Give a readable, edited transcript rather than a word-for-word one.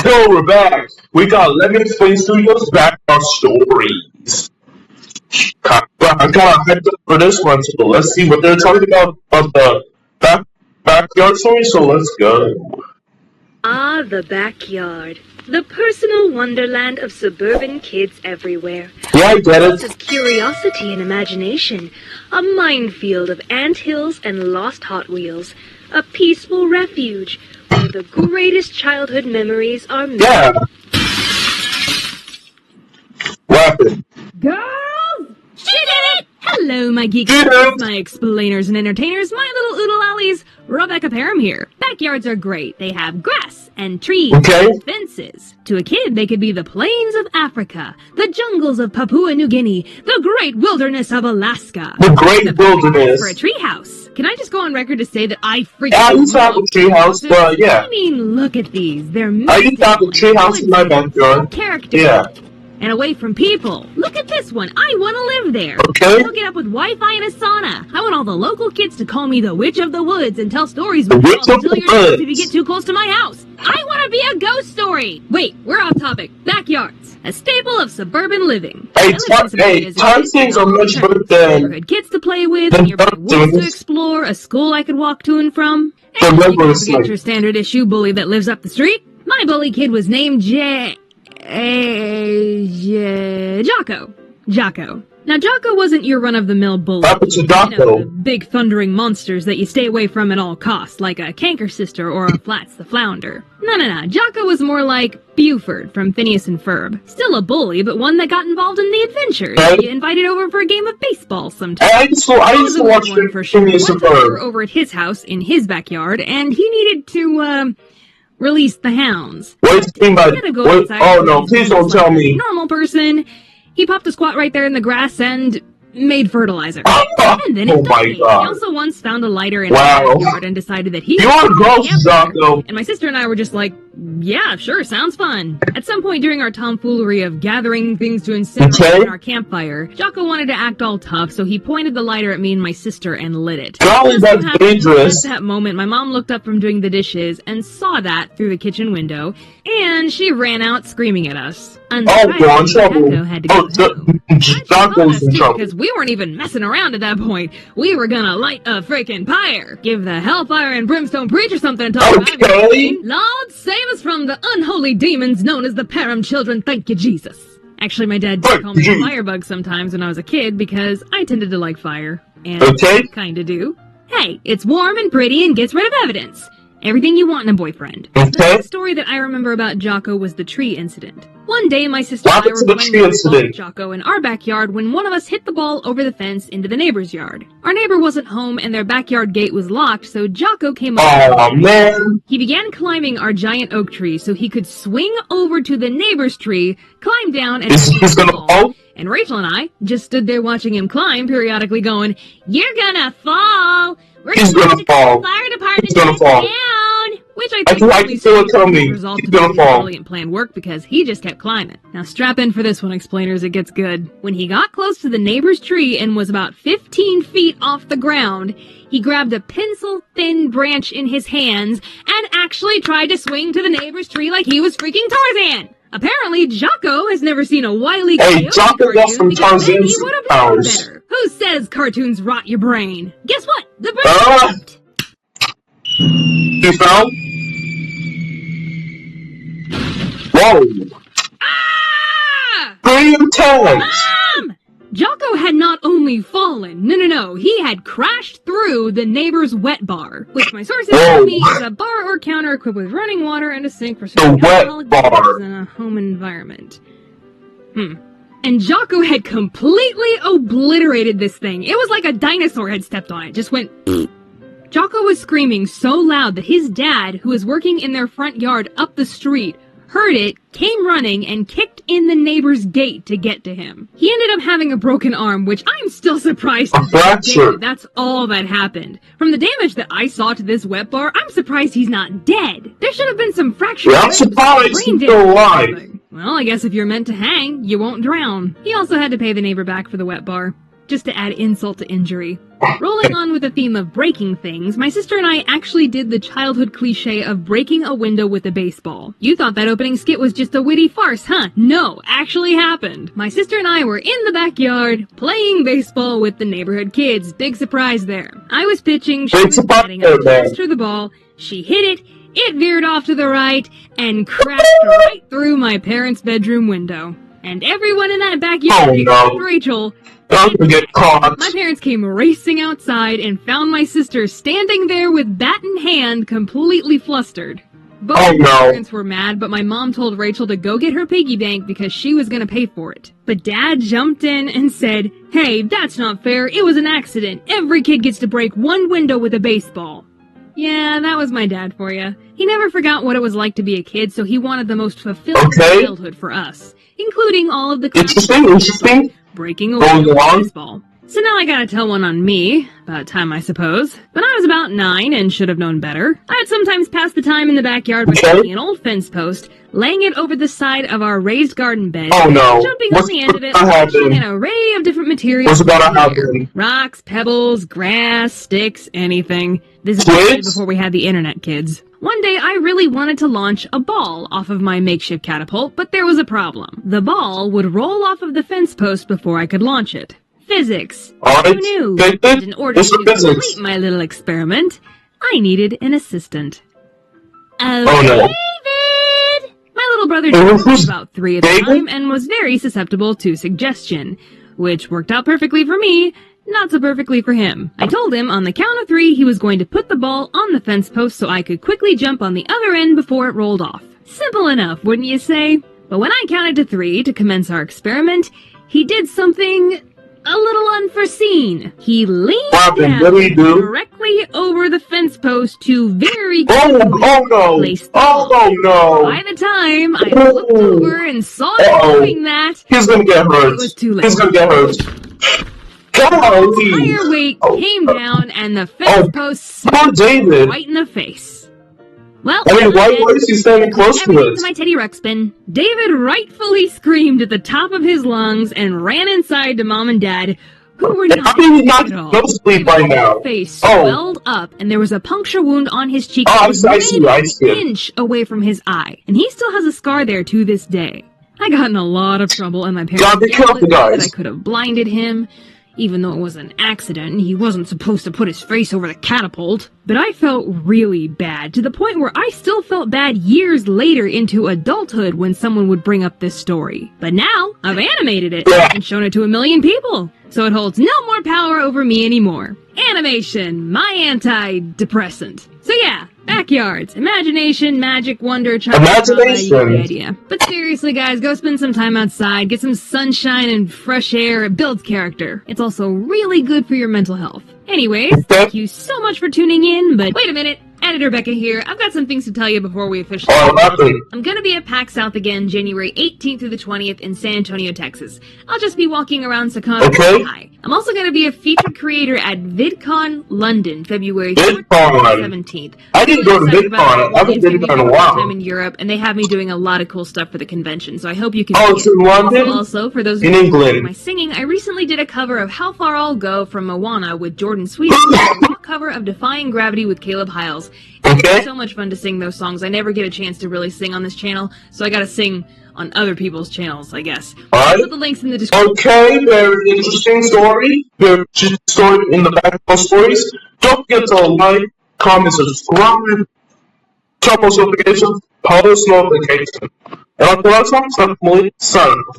Yo, we're back. We got Lemon Space Studios back our stories. I'm kind of hyped up for this one, so let's see what they're talking about the backyard story. So let's go. Ah, the backyard. The personal wonderland of suburban kids everywhere. Yeah, I get Lots it. of curiosity and imagination. A minefield of anthills and lost Hot Wheels. A peaceful refuge where the greatest childhood memories are made. Yeah. What happened? Girls! She did it! Hello, my geeks, Did it. my explainers and entertainers, my little oodle ollies. Rebecca Parham here. Backyards are great. They have grass and trees Okay. and fences. To a kid, they could be the plains of Africa, the jungles of Papua New Guinea, the great wilderness of Alaska. The Great perfect place Wilderness. for a treehouse. Can I just go on record to say that I freaking Yeah, I used to have a love treehouse, treehouses? but yeah. I mean, look at these. They're I used to have a mythical treehouse in my and backyard. character. Yeah. And away from people. Look at this one. I want to live there. Okay. Hook it up with Wi-Fi and a sauna. I want all the local kids to call me the Witch of the Woods and tell stories The about Witch all of until the you're dead if you Woods. get too close to my house. I want to be a ghost story. Wait, we're off topic. Backyards, a staple of suburban living. Hey, I lived in some areas with time things are much better than neighborhood kids to play with, than nearby dark woods to zones. explore, a school I could walk to and from. The And you number can is forget like- your standard issue bully that lives up the street. My bully kid was named Jocko. Jocko. Now, Jocko wasn't your run-of-the-mill bully. What happened to You know, Jocko? the big thundering monsters that you stay away from at all costs, like a canker sister or a Flats the Flounder. No. Jocko was more like Buford from Phineas and Ferb. Still a bully, but one that got involved in the adventures. Hey. You invited over for a game of baseball sometime. I used to That was watch a weird one for sure. Phineas and One time we were Ferb. over at his house in his backyard, and he needed to, release the hounds. What do you mean by? He had to go What? outside Oh and no! do Please some don't tell like a me. normal person. He popped a squat right there in the grass and made fertilizer. And then Oh it my died. He God. also once found a lighter in Wow. his backyard and decided that he You are gross, camp there. Jocko. And my sister and I were just like, yeah, sure, sounds fun. At some point during our tomfoolery of gathering things to incinerate Okay. in our campfire, Jocko wanted to act all tough, so he pointed the lighter at me and my sister and lit it. Golly, Just that's so happened dangerous. At that moment, my mom looked up from doing the dishes and saw that through the kitchen window, and she ran out screaming at us. Oh, we're in Unsurprisingly, trouble. Jocko had to Oh, go home. Jocko's in trouble. Because we weren't even messing around at that point. We were gonna light a freaking pyre. Give the hellfire and brimstone preacher something to talk about. Okay. Lord, save us from the unholy demons known as the Param children. Thank you, Jesus. Actually, my dad did Thank call me you, a Jesus. firebug sometimes when I was a kid because I tended to like fire. And Okay. kinda do. Hey, it's warm and pretty and gets rid of evidence. Everything you want in a boyfriend. The Okay. next story that I remember about Jocko was the tree incident. One day, my sister What and I happened were to the playing tree baseball incident? with Jocko in our backyard when one of us hit the ball over the fence into the neighbor's yard. Our neighbor wasn't home and their backyard gate was locked, so Jocko came over. Oh man. He began climbing our giant oak tree so he could swing over to the neighbor's tree, climb down, and He's hit the gonna ball. fall? And Rachel and I just stood there watching him climb, periodically going, "You're gonna fall! We're He's gonna gonna have to call fall. the fire department He's gonna to take fall. you down!" Which I I think can really feel it seems like coming. the result He's of gonna his fall. brilliant plan work because he just kept climbing. Now strap in for this one, explainers, it gets good. When he got close to the neighbor's tree and was about 15 feet off the ground, he grabbed a pencil-thin branch in his hands and actually tried to swing to the neighbor's tree like he was freaking Tarzan. Apparently, Jocko has never seen a Wile E. Hey, Coyote Jocko got cartoon some because then he Tarzan's would have known powers. better. Who says cartoons rot your brain? Guess what? The brain Ah. stopped. You fell? Whoa. Ah! Pretty intense. Jocko had not only fallen, no, he had crashed through the neighbor's wet bar, which my sources tell me is a bar or counter equipped with running water and a sink for serving wet alcoholic bar. beverages in a home environment. And Jocko had completely obliterated this thing. It was like a dinosaur had stepped on it, just went. Jocko was screaming so loud that his dad, who was working in their front yard up the street, heard it, came running, and kicked in the neighbor's gate to get to him. He ended up having a broken arm, which I'm still surprised to A this day fracture. that that's all that happened. From the damage that I saw to this wet bar, I'm surprised he's not dead. There should have been some fractured Yeah, I'm ribs, surprised brain he's still damage or alive. something. Well, I guess if you're meant to hang, you won't drown. He also had to pay the neighbor back for the wet bar. just to add insult to injury. Rolling on with the theme of breaking things, my sister and I actually did the childhood cliche of breaking a window with a baseball. You thought that opening skit was just a witty farce, huh? No, actually happened. My sister and I were in the backyard, playing baseball with the neighborhood kids. Big surprise there. I was pitching, she was batting, I passed her the ball, she hit it, it veered off to the right, and crashed right through my parents' bedroom window. And everyone in that backyard, except Rachel, don't get caught. my parents came racing outside and found my sister standing there with bat in hand, completely flustered. Both my parents were mad, but my mom told Rachel to go get her piggy bank because she was gonna pay for it. But Dad jumped in and said, "Hey, that's not fair. It was an accident. Every kid gets to break one window with a baseball." Yeah, that was my dad for you. He never forgot what it was like to be a kid, so he wanted the most fulfilling childhood for us, including all of the Interesting. breaking a window with a baseball. So now I gotta tell one on me. About time, I suppose. When I was about 9 and should have known better, I'd sometimes pass the time in the backyard by taking an old fence post, laying it over the side of our raised garden bed, jumping on the end of it, launching an array of different materials. Rocks, pebbles, grass, sticks, anything. This is before we had the internet, kids. One day I really wanted to launch a ball off of my makeshift catapult, but there was a problem. The ball would roll off of the fence post before I could launch it. Physics. Who knew? And in order to complete my little experiment, I needed an assistant. David! My little brother was about 3 at the time and was very susceptible to suggestion, which worked out perfectly for me, not so perfectly for him. I told him on the count of 3 he was going to put the ball on the fence post so I could quickly jump on the other end before it rolled off. Simple enough, wouldn't you say? But when I counted to 3 to commence our experiment, he did something a little unforeseen. He leaned down directly over the fence post to very place. By the time I looked over and saw him doing that, he's gonna get hurt. It was too late. He's gonna get hurt. The entire weight came down and the fence post smacked him right in the face. Well, why is he standing close to it? To my Teddy Ruxpin, David rightfully screamed at the top of his lungs and ran inside to Mom and Dad, who were not at all. His face swelled up, and there was a puncture wound on his cheek an inch away from his eye, and he still has a scar there to this day. I got in a lot of trouble, and my parents yelled that I could have blinded him. Even though it was an accident, he wasn't supposed to put his face over the catapult. But I felt really bad, to the point where I still felt bad years later into adulthood when someone would bring up this story. But now, I've animated it and shown it to 1 million people, so it holds no more power over me anymore. Animation, my antidepressant. So yeah, backyards, imagination, magic, wonder, imagination. The idea. But seriously, guys, go spend some time outside, get some sunshine and fresh air. It builds character. It's also really good for your mental health. Anyways, thank you so much for tuning in, but wait a minute. Editor Becca here. I've got some things to tell you before we officially I'm gonna be at PAX South again January 18th through the 20th in San Antonio, Texas. I'll just be walking around Sakana. Hi. I'm also gonna be a featured creator at VidCon London, February 4th to 17th. I didn't go to VidCon. I haven't been there in a while. I'm in Europe, and they have me doing a lot of cool stuff for the convention, so I hope you can it's in London? Also, for those in England. My singing, I recently did a cover of How Far I'll Go from Moana with Jordan Sweet, and a cover of Defying Gravity with Caleb Hiles. It's so much fun to sing those songs. I never get a chance to really sing on this channel, so I gotta sing on other people's channels, I guess. I'll put the links in the description. Okay, very interesting story. Very interesting story in the back of those stories. Don't forget to like, comment, subscribe, turn post notifications, post notifications. And until next time, definitely sign off.